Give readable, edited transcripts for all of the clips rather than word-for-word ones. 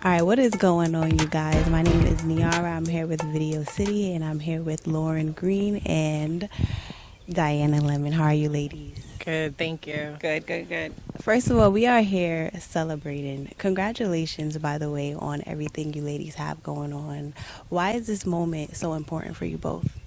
All right, what is going on, you guys? My name is Niara. I'm here with Video City, and I'm here with Lauren Green and Diana Lemon. How are you, ladies? Good, thank you. Good. First of all, we are here celebrating. Congratulations, by the way, on everything you ladies have going on. Why is this moment so important for you both?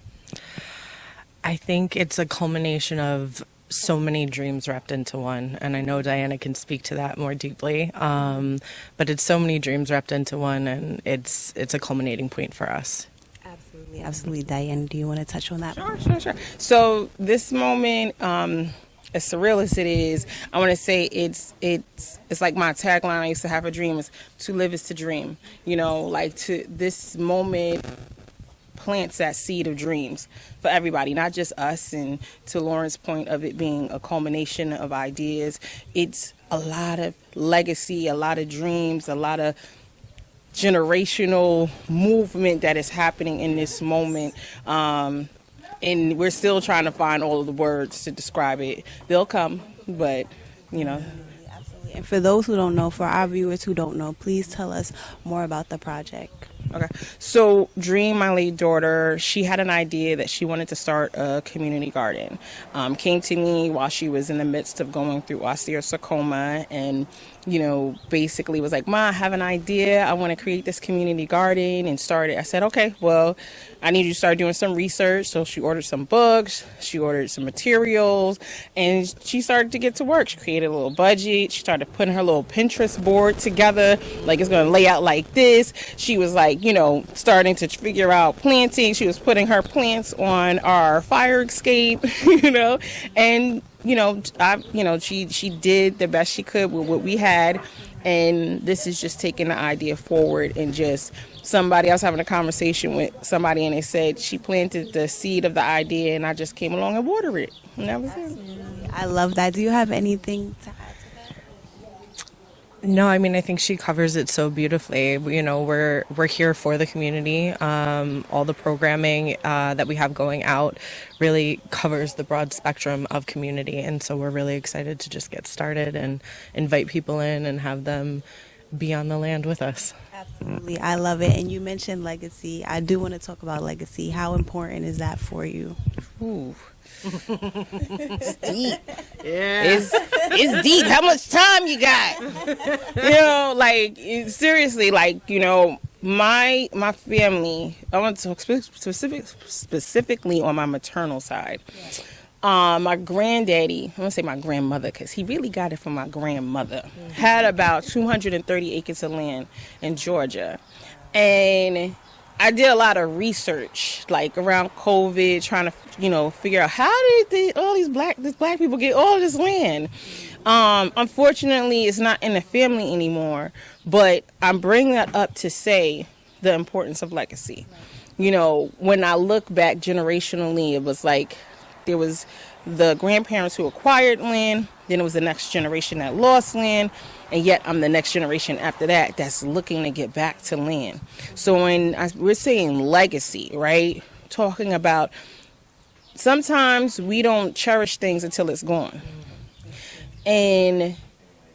I think it's a culmination of so many dreams wrapped into one, and I know Diana can speak to that more deeply. But it's so many dreams wrapped into one, and it's a culminating point for us. Absolutely. Diana, do you want to touch on that? Sure. So this moment, as surreal as it is, I want to say it's like my tagline. I used to have a dream: is to live is to dream. You know, like to this moment plants that seed of dreams for everybody, not just us. And to Lauren's point of it being a culmination of ideas, it's a lot of legacy, a lot of dreams, a lot of generational movement that is happening in this moment. And we're still trying to find all of the words to describe it. They'll come, but you know. Absolutely. And for those who don't know, for our viewers who don't know, please tell us more about the project. Okay. So Dream, my late daughter, she had an idea that she wanted to start a community garden. Came to me while she was in the midst of going through osteosarcoma, and basically was like, Ma, I have an idea. I want to create this community garden and start it. I said, okay, well, I need you to start doing some research. So she ordered some books, she ordered some materials, and she started to get to work. She created a little budget. She started putting her little Pinterest board together, like it's going to lay out like this. She was like, starting to figure out planting. She was putting her plants on our fire escape, and she did the best she could with what we had, and this is just taking the idea forward. And just somebody, I was having a conversation with somebody, and they said she planted the seed of the idea, and I just came along and watered it, and that was it. I love that. Do you have anything to add to that? No, I mean, I think she covers it so beautifully. We're here for the community. All the programming that we have going out really covers the broad spectrum of community, and so we're really excited to just get started and invite people in and have them be on the land with us. Absolutely. I love it. And you mentioned legacy. I do want to talk about legacy. How important is that for you? Ooh. It's deep. Yeah. It's deep. How much time you got? Seriously, my family, I want to talk specifically on my maternal side. My granddaddy, I want to say my grandmother, because he really got it from my grandmother, had about 230 acres of land in Georgia. And I did a lot of research, around COVID, trying to, figure out how did all these black people get all this land. Unfortunately, it's not in the family anymore, but I'm bringing that up to say the importance of legacy. When I look back generationally, it was like there was the grandparents who acquired land, then it was the next generation that lost land, and yet I'm the next generation after that that's looking to get back to land. So when we're saying legacy, right, talking about sometimes we don't cherish things until it's gone. And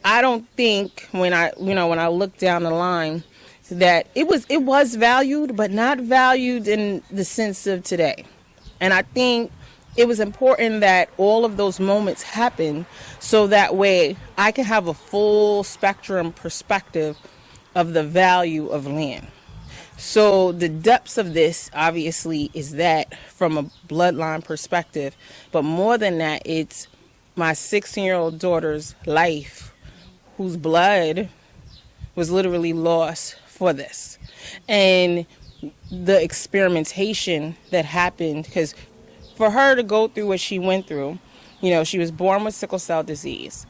I don't think when I look down the line that it was valued, but not valued in the sense of today. And I think it was important that all of those moments happen so that way I can have a full spectrum perspective of the value of land. So the depths of this obviously is that from a bloodline perspective, but more than that, it's my 16-year-old daughter's life, whose blood was literally lost for this. And the experimentation that happened, because for her to go through what she went through, she was born with sickle cell disease.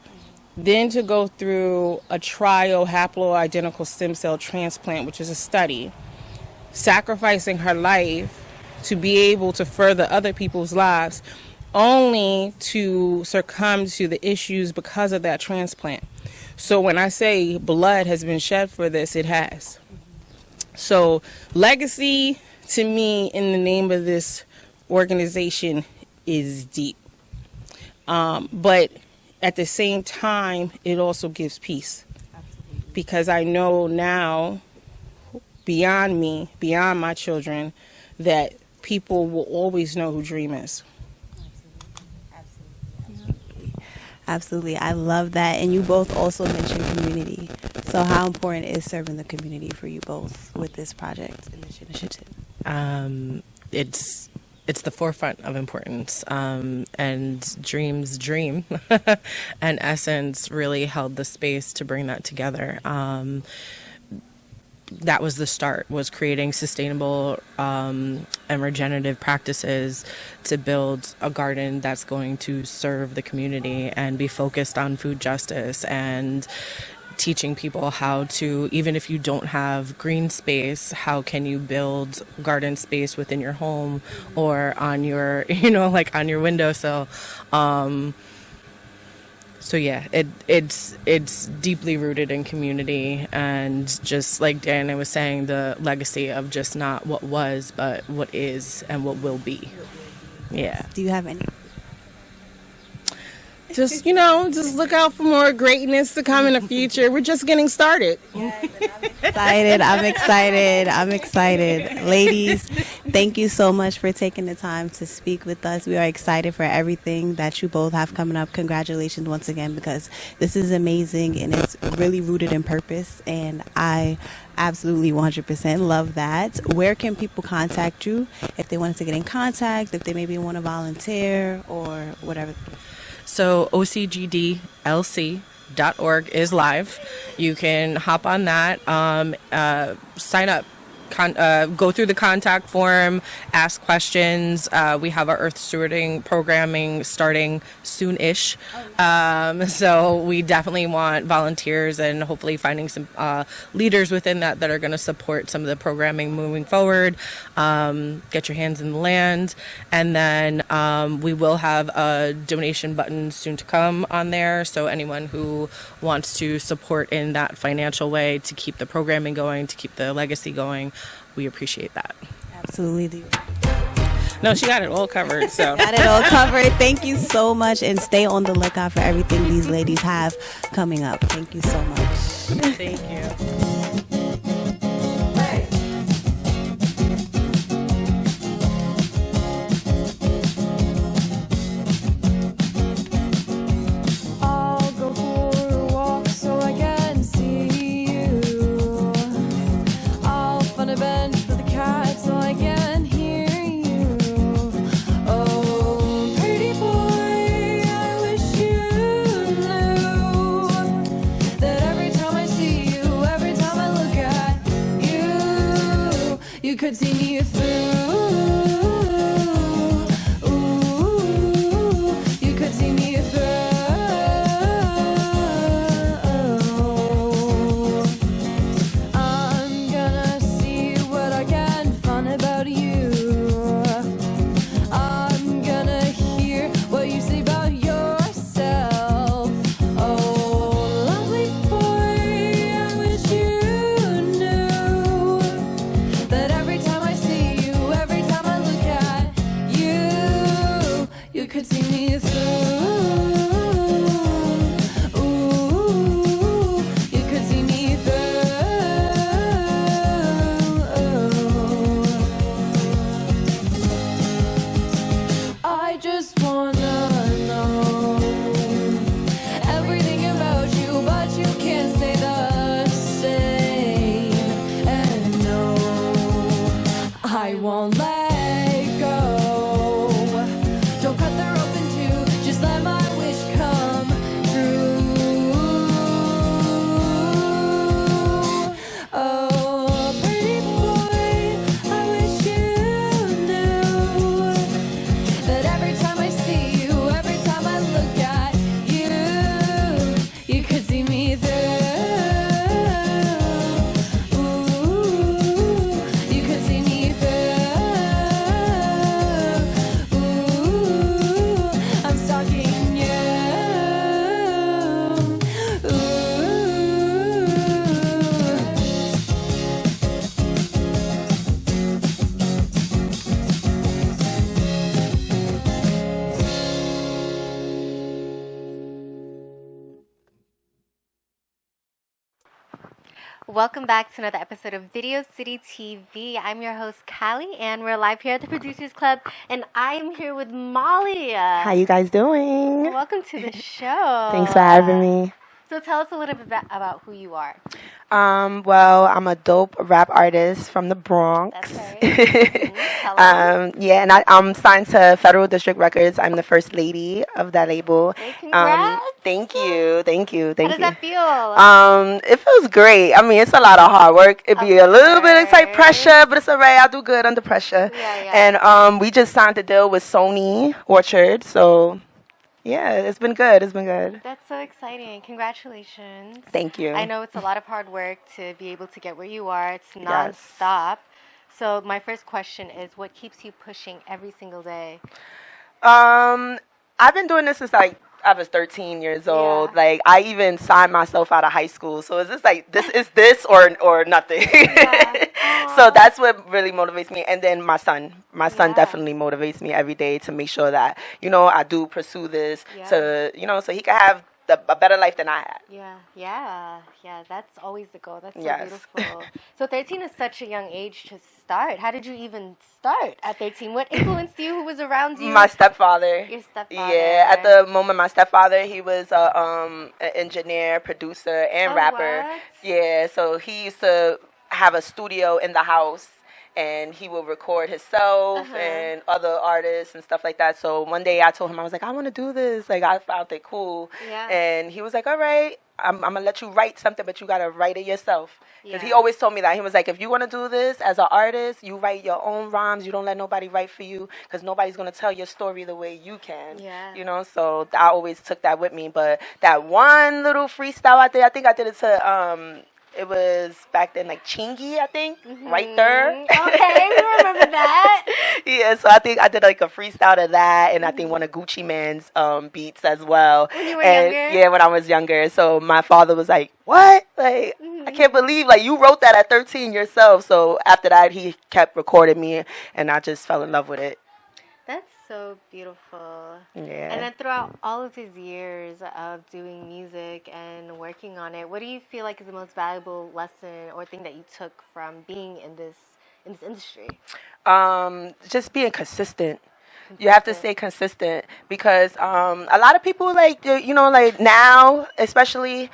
Then to go through a trial haploidentical stem cell transplant, which is a study, sacrificing her life to be able to further other people's lives, only to succumb to the issues because of that transplant. So when I say blood has been shed for this, it has. So legacy, to me, in the name of this organization, is deep. But at the same time, it also gives peace. because I know now, beyond me, beyond my children, that people will always know who Dream is. Absolutely. I love that. And you both also mentioned community. So how important is serving the community for you both with this project and this initiative? It's the forefront of importance, and Dream's dream and essence really held the space to bring that together. That was the start, was creating sustainable and regenerative practices to build a garden that's going to serve the community and be focused on food justice, and teaching people how to, even if you don't have green space, how can you build garden space within your home or on your, like on your windowsill. So yeah, it's deeply rooted in community, and just like Diana was saying, the legacy of just not what was, but what is and what will be. Yeah. Do you have any? Just, just look out for more greatness to come in the future. We're just getting started. I'm excited. Ladies, thank you so much for taking the time to speak with us. We are excited for everything that you both have coming up. Congratulations once again, because this is amazing and it's really rooted in purpose. And I absolutely 100% love that. Where can people contact you if they wanted to get in contact, if they maybe want to volunteer or whatever? So ocgdlc.org is live. You can hop on that, sign up, go through the contact form, ask questions. We have our Earth Stewarding programming starting soon-ish. So we definitely want volunteers, and hopefully finding some leaders within that are going to support some of the programming moving forward. Get your hands in the land. And then we will have a donation button soon to come on there. So anyone who wants to support in that financial way to keep the programming going, to keep the legacy going, we appreciate that. Absolutely. No, she got it all covered. So Got it all covered. Thank you so much, and stay on the lookout for everything these ladies have coming up. Thank you so much. Thank you. I'll go for a walk so I can see you. I'll find a bench for the cat so I can hear you. Oh, pretty boy, I wish you knew that every time I see you, every time Welcome back to another episode of Video City TV. I'm your host, Callie, and we're live here at the Producers Club, and I am here with Molly. How you guys doing? Welcome to the show. Thanks for having me. So tell us a little bit about who you are. Well, I'm a dope rap artist from the Bronx. That's right. Yeah, and I'm signed to Federal District Records. I'm the first lady of that label. Hey, congrats. Thank you. How does that feel? It feels great. I mean, it's a lot of hard work. It'd be a little bit of tight pressure, but it's all right. I do good under pressure. Yeah. And we just signed a deal with Sony Orchard, so yeah, it's been good. That's so exciting. Congratulations. Thank you. I know it's a lot of hard work to be able to get where you are. It's nonstop. So my first question is, what keeps you pushing every single day? I've been doing this since I was 13 years old. Yeah. Like, I even signed myself out of high school. So is this like this or nothing? Yeah. So that's what really motivates me. And then my son Yeah. definitely motivates me every day to make sure that, I do pursue this to, so he can have a better life than I had. Yeah. That's always the goal. That's so Yes. beautiful. So 13 is such a young age to start. How did you even start at 13? What influenced you? Who was around you? My stepfather. Your stepfather. Yeah, at the moment, my stepfather, he was an engineer, producer, and rapper. What? Yeah, so he used to have a studio in the house, and he would record himself and other artists and stuff like that. So one day I told him, I was like, I want to do this. Like, I found it cool. Yeah. And he was like, all right, I'm going to let you write something, but you got to write it yourself. Because he Yeah. always told me that. He was like, if you want to do this as an artist, you write your own rhymes. You don't let nobody write for you, because nobody's going to tell your story the way you can. Yeah. So I always took that with me. But that one little freestyle I did, I think I did it to... it was back then, like, Chingy, I think, right there. Okay, we remember that. Yeah, so I think I did, like, a freestyle to that, and I think one of Gucci Man's beats as well. When you were younger? Yeah, when I was younger. So my father was like, what? Like, I can't believe, like, you wrote that at 13 yourself. So after that, he kept recording me, and I just fell in love with it. That's so beautiful. Yeah. And then throughout all of these years of doing music and working on it, what do you feel like is the most valuable lesson or thing that you took from being in this industry? Just being consistent. You have to stay consistent, because a lot of people, like, like now, especially,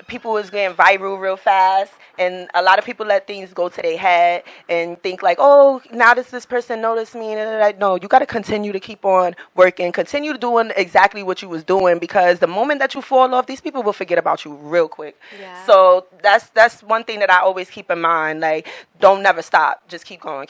people is getting viral real fast, and a lot of people let things go to their head and think like, oh, now this person noticed me. No, you got to continue to keep on working, continue doing exactly what you was doing, because the moment that you fall off, these people will forget about you real quick. Yeah. So that's one thing that I always keep in mind. Like, don't never stop. Just keep going,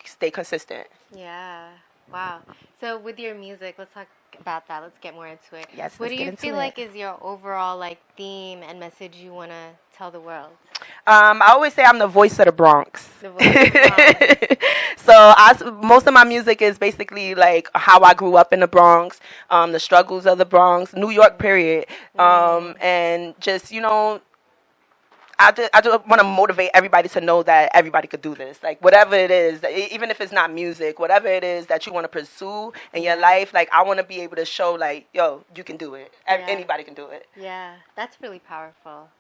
stay consistent. Yeah. Wow. So with your music, let's talk about that. Let's get more into it. Yes, What let's do get you into feel it. like is your overall like theme and message you want to tell the world? I always say I'm the voice of the Bronx. The voice of the Bronx. So most of my music is basically like how I grew up in the Bronx, the struggles of the Bronx, New York period, and just, I just want to motivate everybody to know that everybody could do this. Like, whatever it is, even if it's not music, whatever it is that you want to pursue in your life, like, I want to be able to show, like, yo, you can do it. Anybody can do it. Yeah, that's really powerful.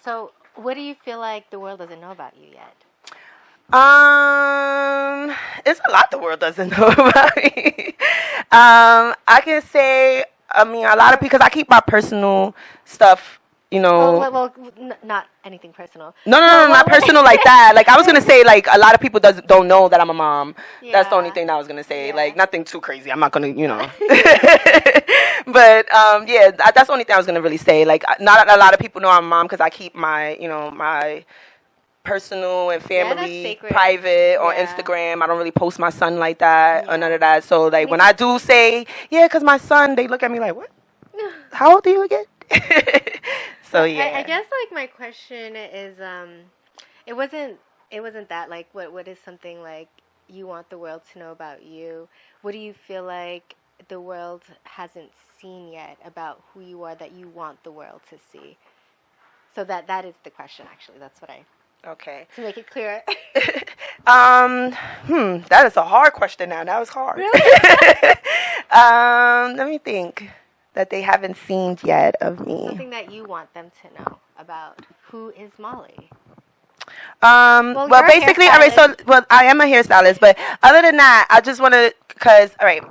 So what do you feel like the world doesn't know about you yet? It's a lot the world doesn't know about me. I can say, a lot of, because I keep my personal stuff, Well, not anything personal. No, not personal like that. Like, I was going to say, like, a lot of people don't know that I'm a mom. That's the only thing that I was going to say. Yeah. Like, nothing too crazy. I'm not going to, But, that's the only thing I was going to really say. Like, not a lot of people know I'm a mom, because I keep my, my personal and family sacred. private on Yeah. Instagram. I don't really post my son like that or none of that. So, like, when I do say, because my son, they look at me like, what? How old are you again? So, yeah. I guess like my question is, it wasn't that like what is something like you want the world to know about you? What do you feel like the world hasn't seen yet about who you are that you want the world to see? So that is the question, actually. That's what Okay. to make it clearer. That is a hard question now. That was hard. Really? Let me think. that they haven't seen yet of me. Something that you want them to know about who is Molly. Well, basically, all right, so, well, I am a hairstylist, but other than that, I just want to, because, all right,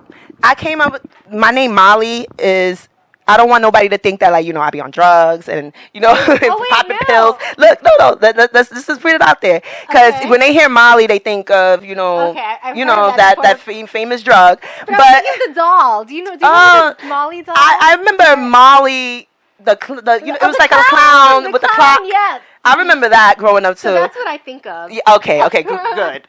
I came up with, my name Molly is, I don't want nobody to think that, like, you know, I be on drugs and, you know, popping pills. Look, no, let's just put it out there. Because when they hear Molly, they think of, you know, that famous drug. But I'm thinking of the doll. Do you know the Molly doll? I remember Molly, you know, it was like a clown with a clock. Yes. I remember that growing up too. So that's what I think of. Yeah, okay, good.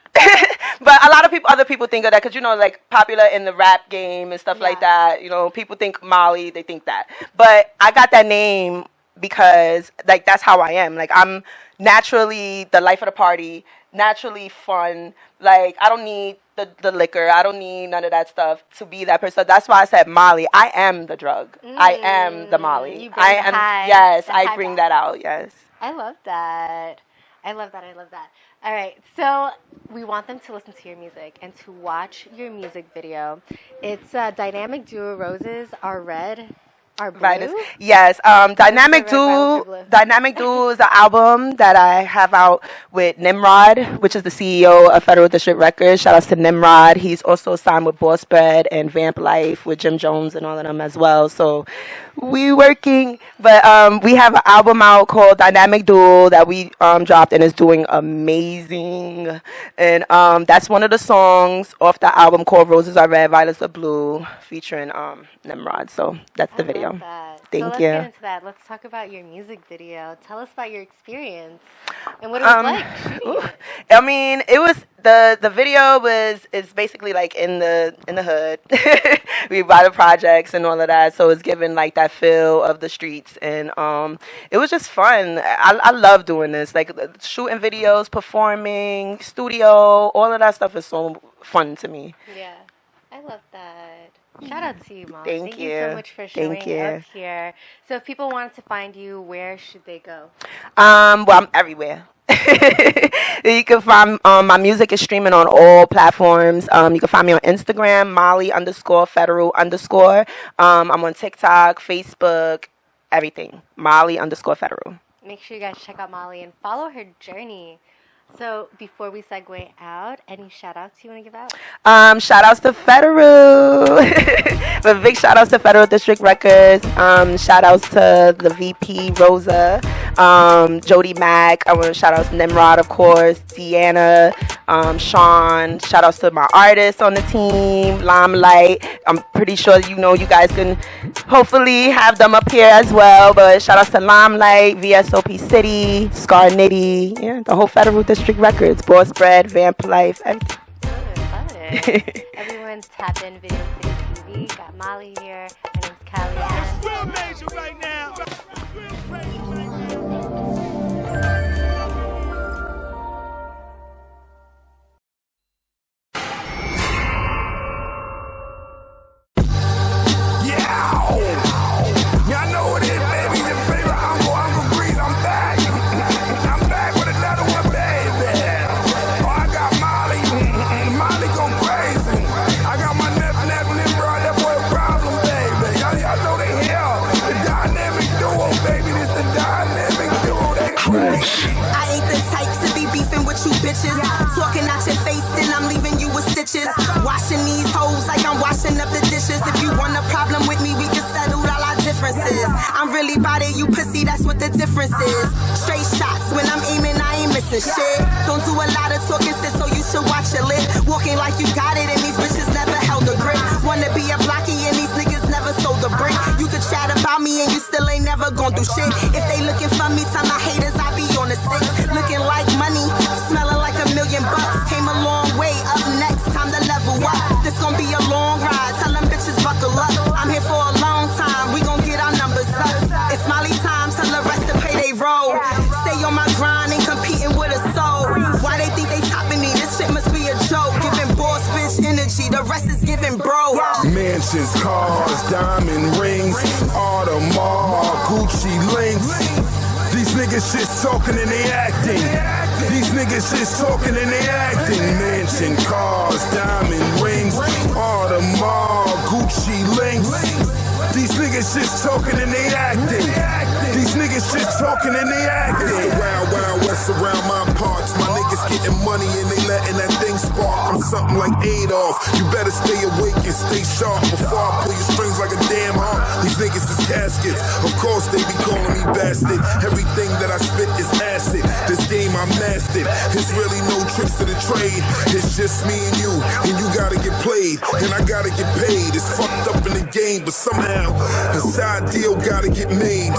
But a lot of other people think of that because, you know, like popular in the rap game and stuff like that. You know, people think Molly, they think that. But I got that name because, like, that's how I am. Like, I'm naturally the life of the party, naturally fun. Like, I don't need the liquor. I don't need none of that stuff to be that person. That's why I said Molly. I am the drug. I am the Molly. I am. Yes, I bring that out. Yes. I love that. I love that. All right, so we want them to listen to your music and to watch your music video. It's Dynamic Duo Roses Are Red, Are Blue? Yes, Dynamic Duo is an album that I have out with Nimrod, which is the CEO of Federal District Records. Shout out to Nimrod. He's also signed with Boss Bread and Vamp Life with Jim Jones and all of them as well. So we working, but we have an album out called Dynamic Duo that we dropped and is doing amazing. And that's one of the songs off the album called Roses Are Red, Violets Are Blue, featuring Nimrod. So that's the video. Thank you. Let's get into that. Let's talk about your music video. Tell us about your experience and what it was like. I mean, it was the video is basically like in the hood. We buy the projects and all of that, so it's given like that feel of the streets, and it was just fun. I love doing this, like shooting videos, performing, studio, all of that stuff is so fun to me. Yeah, I love that. Shout out to you, Mom. Thank you so much for showing up here. So if people wanted to find you, where should they go? Well, I'm everywhere. You can find my music is streaming on all platforms. You can find me on Instagram, Molly_Federal_. I'm on TikTok, Facebook, everything. Molly_Federal. Make sure you guys check out Molly and follow her journey. So before we segue out, any shout outs you want to give out? Shout outs to Federal. But big shout outs to Federal District Records. Shout outs to the VP Rosa, Jody Mack. I want to shout outs to Nimrod, of course, Deanna, Sean. Shout outs to my artists on the team, Limelight. I'm pretty sure you guys can hopefully have them up here as well. But shout outs to Limelight, VSOP City, Scar Nitty, the whole Federal District Records, Boss Bread, Vamp Life, everything. Love it. Everyone tap in Video City TV. Got Molly here. My name's Callie. Real major right now. Y'all know what it is, baby. Your favorite Uncle Grease. I'm back. I'm back with another one, baby. Oh, I got Molly. Molly go crazy. I got my Nimrod. That boy a problem, baby. Y'all know they here. The dynamic duo, baby. This the dynamic duo. They crazy. I ain't the type to be beefing with you bitches. Talking out your face, then I'm leaving you with stitches. Washing these hoes like I'm washing up the dishes. If you want a problem with me, we can settle all our differences. I'm really about it, you pussy, that's what the difference is. Straight shots, when I'm aiming, I ain't missing shit. Don't do a lot of talking, sis, so you should watch your lip. Walking like you got it, and these bitches never held a grip. Wanna be a blocky, and these niggas never sold a brick. You could chat about me, and you still ain't never gon' do shit. If they looking for me, tell my haters I be on the six. Looking like money, smelling like $1 million. Came a long way, up next, time to level up. This gon' be a long ride, tell them bitches buckle up. I'm here for a long time, we gon' get our numbers up. It's Molly time, tell the rest to pay they roll. Stay on my grind and competing with a soul. Why they think they topping me? This shit must be a joke. Giving boss bitch energy, the rest is giving bro. Mansions, cars, diamond rings, Audemars, Gucci links. These niggas just talking and they acting. These niggas just talking and they acting. Mansion, cars, diamond rings, Audemars, Gucci links. These niggas just talking and they acting. These niggas just talking and they acting. It's the wild, wild west around my parts. My niggas getting money and they letting that thing spark. I'm something like Adolf. You better stay awake and stay sharp before I pull your strings like a damn harp. These niggas is caskets. Of course they be calling me bastard. Everything that I spit is acid. This game I mastered. It's really no tricks to the trade. It's just me and you gotta get played, and I gotta get paid. It's fucked up in the game, but somehow the side deal gotta get made.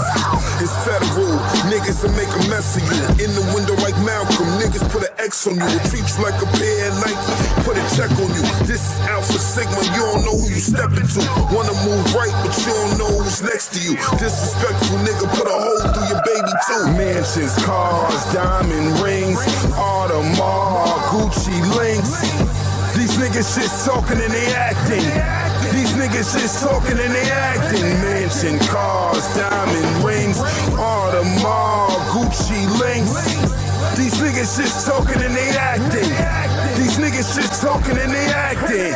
It's federal. Niggas will make a mess of you. In the window like Malcolm. Niggas put an X on you. Will treat you like a pair of Nike. Put a check on you. This is Alpha Sigma. You don't know who you stepping to. Wanna move right, but you don't know who's next to you. Disrespectful nigga, put a hole through your baby too. Mansions, cars, diamond rings, Audemars, Gucci links. These niggas just talking and they acting. These niggas just talking and they acting. Mansion, cars, diamond rings, Audemars, Gucci links. These niggas just talking and they acting. These niggas just talking and they acting.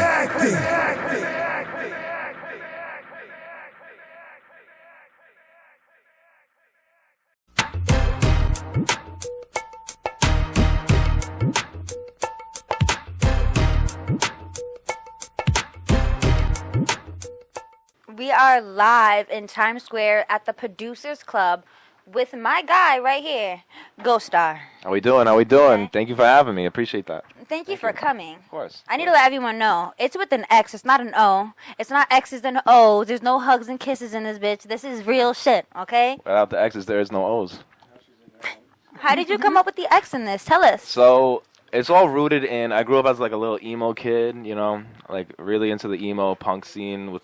We are live in Times Square at the Producers Club with my guy right here, GhxStar. How we doing? How we doing? Thank you for having me. Appreciate that. Thank you for coming. Of course. I need to let everyone know. It's with an X. It's not an O. It's not X's and O's. There's no hugs and kisses in this bitch. This is real shit, okay? Without the X's, there is no O's. How did you come up with the X in this? Tell us. So it's all rooted in, I grew up as like a little emo kid, you know, like really into the emo punk scene with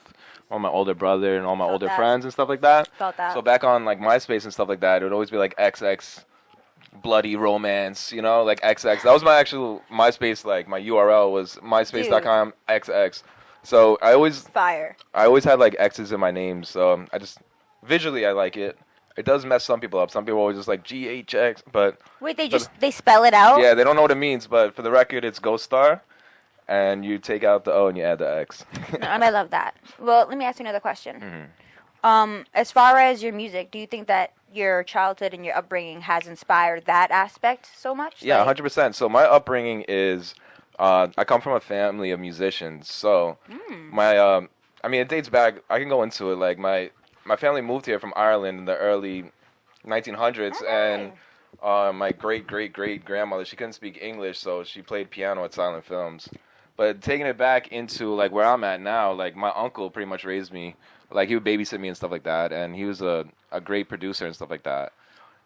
all my older brother and all my older friends and stuff like that. Felt that. So back on like MySpace and stuff like that, it would always be like XX bloody romance, you know, like XX. That was my actual MySpace, like my URL was myspace.com XX. So I always had like X's in my name, so I just visually I like it. It does mess some people up. Some people always just like GHX, but wait, they spell it out? Yeah, they don't know what it means, but for the record, it's GhxStar. And you take out the O and you add the X. And I love that. Well, let me ask you another question. As far as your music, do you think that your childhood and your upbringing has inspired that aspect so much? Yeah, 100%. So my upbringing is, I come from a family of musicians. So my, I mean, it dates back. I can go into it. Like my family moved here from Ireland in the early 1900s, and my great grandmother, she couldn't speak English, so she played piano at silent films. But taking it back into like where I'm at now, like my uncle pretty much raised me. Like he would babysit me and stuff like that, and he was a great producer and stuff like that.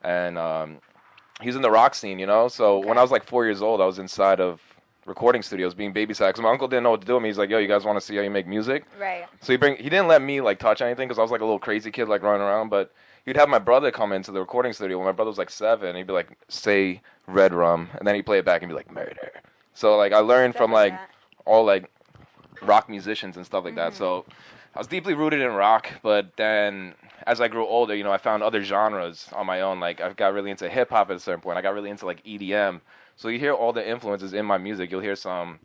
And he was in the rock scene, you know. So when I was like 4 years old, I was inside of recording studios being babysat because my uncle didn't know what to do with me. He's like, "Yo, you guys want to see how you make music?" Right. So he didn't let me like touch anything because I was like a little crazy kid like running around, but he'd have my brother come into the recording studio when my brother was like 7. He'd be like, "Say Red Rum," and then he'd play it back and be like, "Murder." So like I learned from like all like rock musicians and stuff like that. So I was deeply rooted in rock, but then as I grew older, you know, I found other genres on my own. Like I got really into hip hop at a certain point. I got really into like EDM. So you hear all the influences in my music. You'll hear some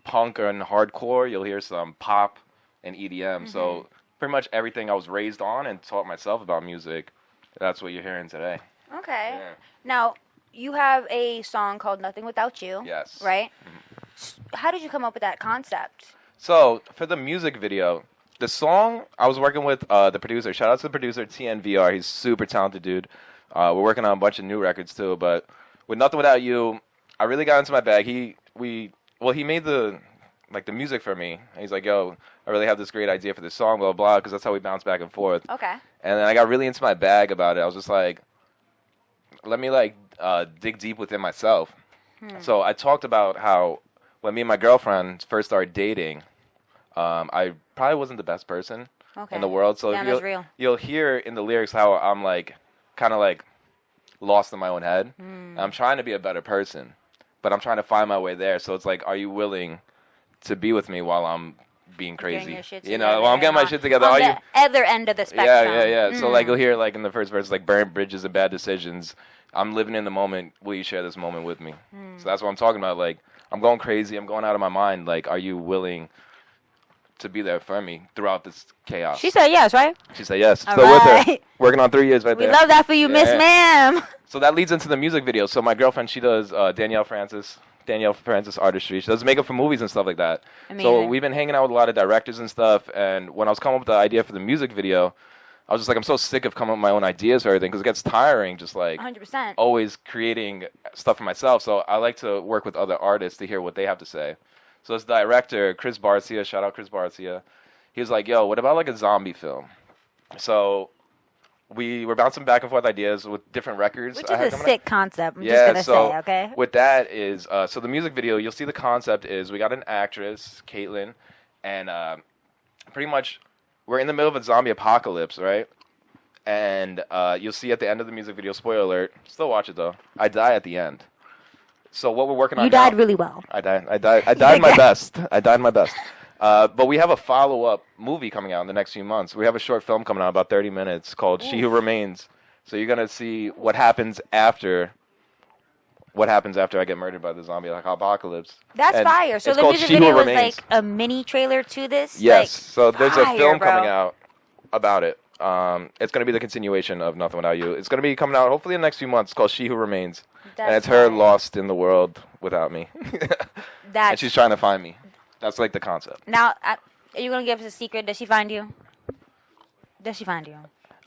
punk and hardcore. You'll hear some pop and EDM. So pretty much everything I was raised on and taught myself about music, that's what you're hearing today. Okay. Yeah. Now, you have a song called Nothing Without You. Yes. Right? How did you come up with that concept? So for the music video, the song, I was working with the producer. Shout out to the producer, TNVR. He's a super talented dude. We're working on a bunch of new records too. But with Nothing Without You, I really got into my bag. He made the music for me. And he's like, "Yo, I really have this great idea for this song, blah, blah," because that's how we bounce back and forth. Okay. And then I got really into my bag about it. I was just like, let me dig deep within myself. So I talked about how when me and my girlfriend first started dating, I probably wasn't the best person in the world. So you'll hear in the lyrics how I'm like kind of like lost in my own head. I'm trying to be a better person, but I'm trying to find my way there. So it's like, are you willing to be with me while I'm being crazy? You know, while I'm getting my shit together. On the other end of the spectrum. Yeah. So like you'll hear like in the first verse, like burnt bridges and bad decisions. I'm living in the moment. Will you share this moment with me? So that's what I'm talking about. Like I'm going crazy. I'm going out of my mind. Like, are you willing to be there for me throughout this chaos. She said yes, right? She said yes. All Still with her. right. Working on 3 years right We there. love that for you, Miss Yeah. Ma'am. So that leads into the music video. So my girlfriend, she does Danielle Francis artistry. She does makeup for movies and stuff like that. So Amazing. we've been hanging out with a lot of directors and stuff. And when I was coming up with the idea for the music video, I was just like, I'm so sick of coming up with my own ideas for everything because it gets tiring just like 100%. always creating stuff for myself. So I like to work with other artists to hear what they have to say. So this director, Chris Barcia, shout out Chris Barcia, he was like, yo, what about like a zombie film? So we were bouncing back and forth ideas with different records. Which I had is a coming sick out. concept. I'm Yeah, just gonna so say, okay? with that is, so the music video, you'll see the concept is we got an actress, Caitlin, and pretty much we're in the middle of a zombie apocalypse, right? And you'll see at the end of the music video, spoiler alert, still watch it though, I die at the end. So what we're working on You now, died really well. I died my best. I died my best. But we have a follow-up movie coming out in the next few months. We have a short film coming out about 30 minutes called She Who Remains. So you're going to see what happens after I get murdered by the zombie apocalypse. That's And fire. So it's the called music She Who video was Remains. like a mini trailer to this? Yes. Like, So there's a fire, film bro. coming out about it. It's going to be the continuation of Nothing Without You. It's going to be coming out hopefully in the next few months. It's called She Who Remains. And it's her fire. lost in the world without me. And That's she's trying to find me. That's like the concept. now. Are you gonna give us a secret? Does she find you? Does she find you?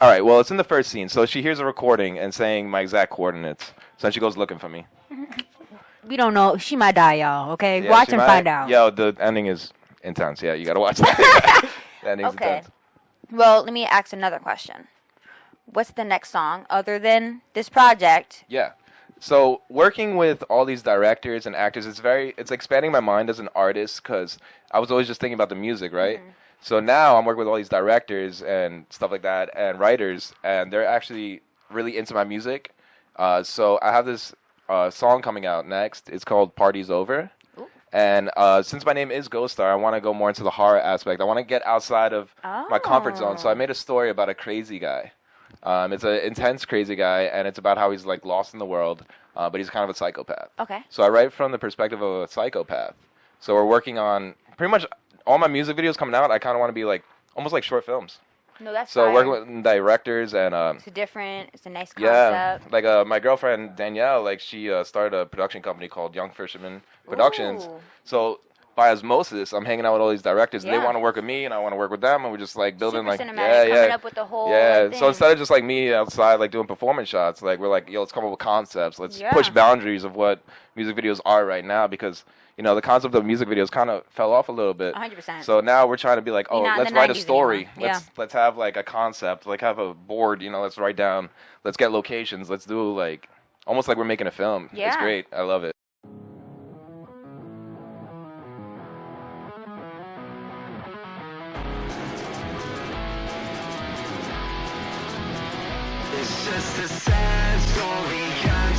All right, well, it's in the first scene. So she hears a recording and saying my exact coordinates. So then she goes looking for me. We don't know. She might die, y'all. Okay, Yeah, watch she and might- find out. Yo, the ending is intense. Yeah, you got to watch that. The ending's Okay. intense. Well, let me ask another question. What's the next song other than this project? Yeah. So working with all these directors and actors, it's expanding my mind as an artist because I was always just thinking about the music, right? Mm-hmm. So now I'm working with all these directors and stuff like that and writers, and they're actually really into my music. So I have this song coming out next. It's called Party's Over. Ooh. And since my name is GhxStar, I want to go more into the horror aspect. I want to get outside of my comfort zone. So I made a story about a crazy guy. It's an intense crazy guy, and it's about how he's like lost in the world, but he's kind of a psychopath. Okay. So I write from the perspective of a psychopath. So we're working on pretty much all my music videos coming out. I kind of want to be like almost like short films. No, that's So fire. working with directors and It's different. It's a nice yeah, concept. like my girlfriend Danielle, like she started a production company called Young Fisherman Productions. Ooh. So by osmosis, I'm hanging out with all these directors. And Yeah. they want to work with me, and I want to work with them, and we're just like building Super like cinematic, yeah. coming up with the whole Yeah, thing. so instead of just like me outside like doing performance shots, like we're like, yo, let's come up with concepts. Let's Yeah. push boundaries of what music videos are right now because, you know, the concept of music videos kind of fell off a little bit. 100%. So now we're trying to be like, oh, You're not in let's the write a 90s story. anymore. Let's have like a concept, like have a board, you know, let's write down, let's get locations, let's do like almost like we're making a film. It's Yeah. great. I love it. It's just a sad story.